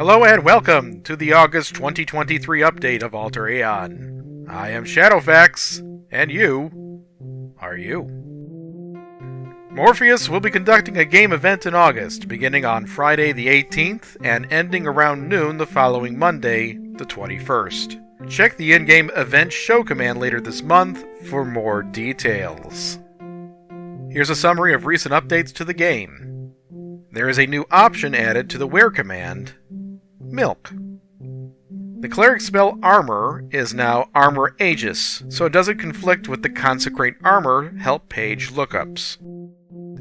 Hello and welcome to the August 2023 update of Alter Aeon. I am Shadowfax, and you are you. Morpheus will be conducting a game event in August, beginning on Friday the 18th and ending around noon the following Monday, the 21st. Check the in-game event show command later this month for more details. Here's a summary of recent updates to the game. There is a new option added to the where command, Milk. The cleric spell Armor is now Armor Aegis, so it doesn't conflict with the Consecrate Armor help page lookups.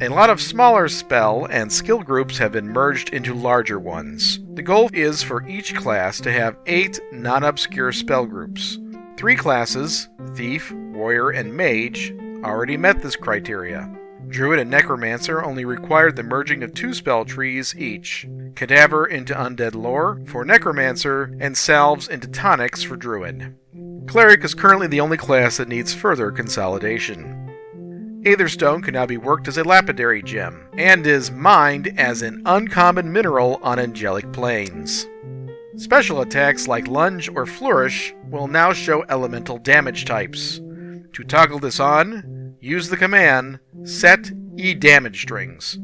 A lot of smaller spell and skill groups have been merged into larger ones. The goal is for each class to have 8 non-obscure spell groups. 3 classes, Thief, Warrior, and Mage, already met this criteria. Druid and Necromancer only required the merging of 2 spell trees each. Cadaver into Undead Lore for Necromancer, and Salves into Tonics for Druid. Cleric is currently the only class that needs further consolidation. Aetherstone can now be worked as a lapidary gem, and is mined as an uncommon mineral on angelic planes. Special attacks like Lunge or Flourish will now show elemental damage types. To toggle this on, use the command set E damage strings.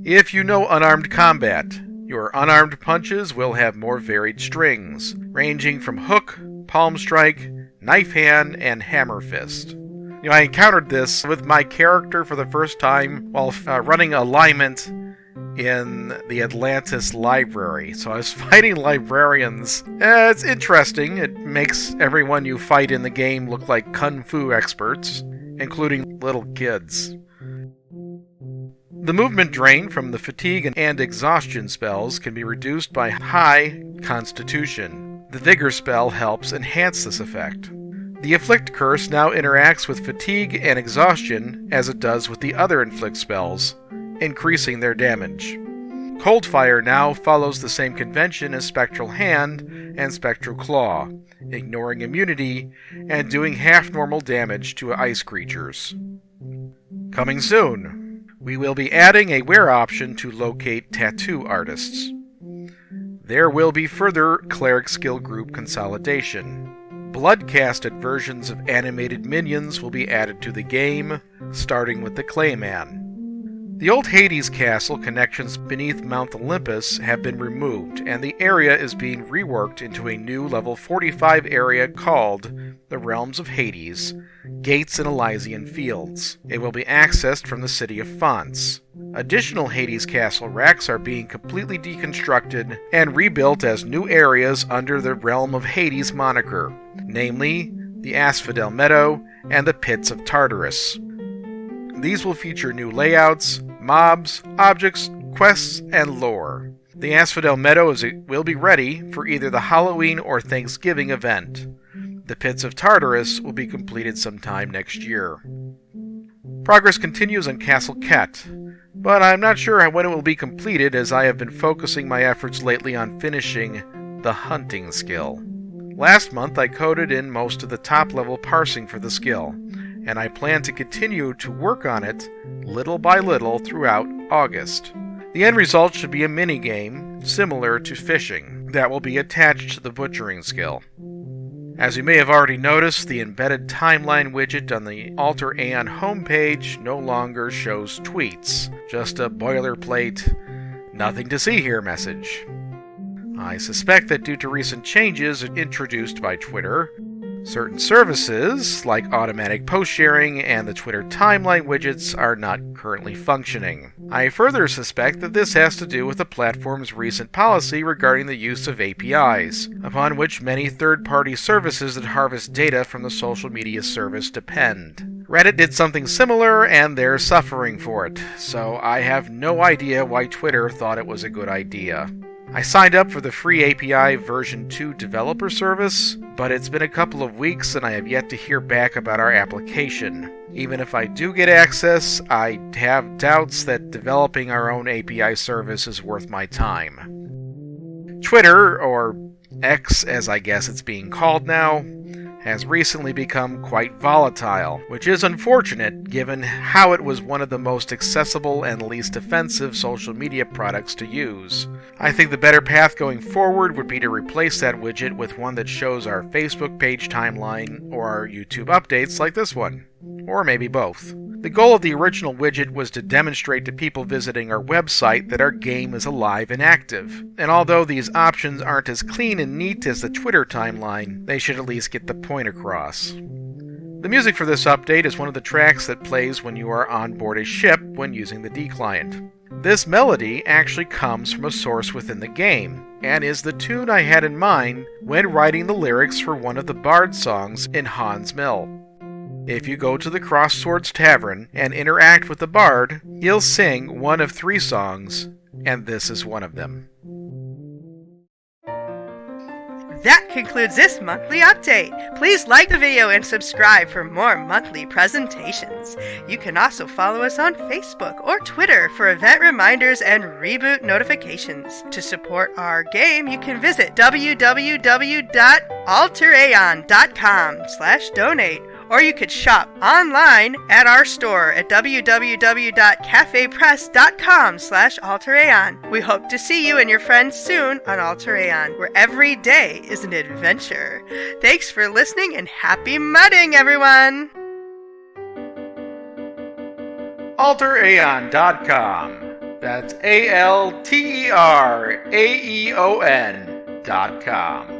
If you know unarmed combat, your unarmed punches will have more varied strings, ranging from hook, palm strike, knife hand, and hammer fist. I encountered this with my character for the first time while running alignment in the Atlantis library. So I was fighting librarians. It's interesting. It makes everyone you fight in the game look like kung fu experts, including little kids. The movement drain from the fatigue and exhaustion spells can be reduced by high constitution. The vigor spell helps enhance this effect. The Afflict curse now interacts with fatigue and exhaustion as it does with the other inflict spells, increasing their damage. Coldfire now follows the same convention as Spectral Hand and Spectral Claw, ignoring immunity and doing half normal damage to ice creatures. Coming soon, we will be adding a where option to locate tattoo artists. There will be further cleric skill group consolidation. Blood-casted versions of animated minions will be added to the game, starting with the Clayman. The old Hades castle connections beneath Mount Olympus have been removed, and the area is being reworked into a new level 45 area called the Realms of Hades, Gates and Elysian Fields. It will be accessed from the city of Fonts. Additional Hades castle racks are being completely deconstructed and rebuilt as new areas under the Realm of Hades moniker, namely the Asphodel Meadow and the Pits of Tartarus. These will feature new layouts, mobs, objects, quests, and lore. The Asphodel Meadow will be ready for either the Halloween or Thanksgiving event. The Pits of Tartarus will be completed sometime next year. Progress continues on Castle Ket, but I'm not sure when it will be completed as I have been focusing my efforts lately on finishing the hunting skill. Last month I coded in most of the top-level parsing for the skill, and I plan to continue to work on it little by little throughout August. The end result should be a minigame similar to fishing that will be attached to the butchering skill. As you may have already noticed, the embedded timeline widget on the Alter Aeon homepage no longer shows tweets, just a boilerplate, nothing to see here message. I suspect that due to recent changes introduced by Twitter, certain services, like automatic post-sharing and the Twitter timeline widgets, are not currently functioning. I further suspect that this has to do with the platform's recent policy regarding the use of APIs, upon which many third-party services that harvest data from the social media service depend. Reddit did something similar, and they're suffering for it, so I have no idea why Twitter thought it was a good idea. I signed up for the free API version 2 developer service, but it's been a couple of weeks and I have yet to hear back about our application. Even if I do get access, I have doubts that developing our own API service is worth my time. Twitter, or X as I guess it's being called now, has recently become quite volatile, which is unfortunate given how it was one of the most accessible and least offensive social media products to use. I think the better path going forward would be to replace that widget with one that shows our Facebook page timeline or our YouTube updates like this one. Or maybe both. The goal of the original widget was to demonstrate to people visiting our website that our game is alive and active. And although these options aren't as clean and neat as the Twitter timeline, they should at least get the point across. The music for this update is one of the tracks that plays when you are on board a ship when using the D client. This melody actually comes from a source within the game, and is the tune I had in mind when writing the lyrics for one of the bard songs in Hans Mill. If you go to the Crossswords Tavern and interact with the bard, he'll sing one of 3 songs, and this is one of them. That concludes this monthly update. Please like the video and subscribe for more monthly presentations. You can also follow us on Facebook or Twitter for event reminders and reboot notifications. To support our game, you can visit www.alteraeon.com/donate, or you could shop online at our store at www.cafepress.com/alteraeon. We hope to see you and your friends soon on Alteraeon, where every day is an adventure. Thanks for listening and happy mudding, everyone! Alteraeon.com. That's ALTERAEON.com.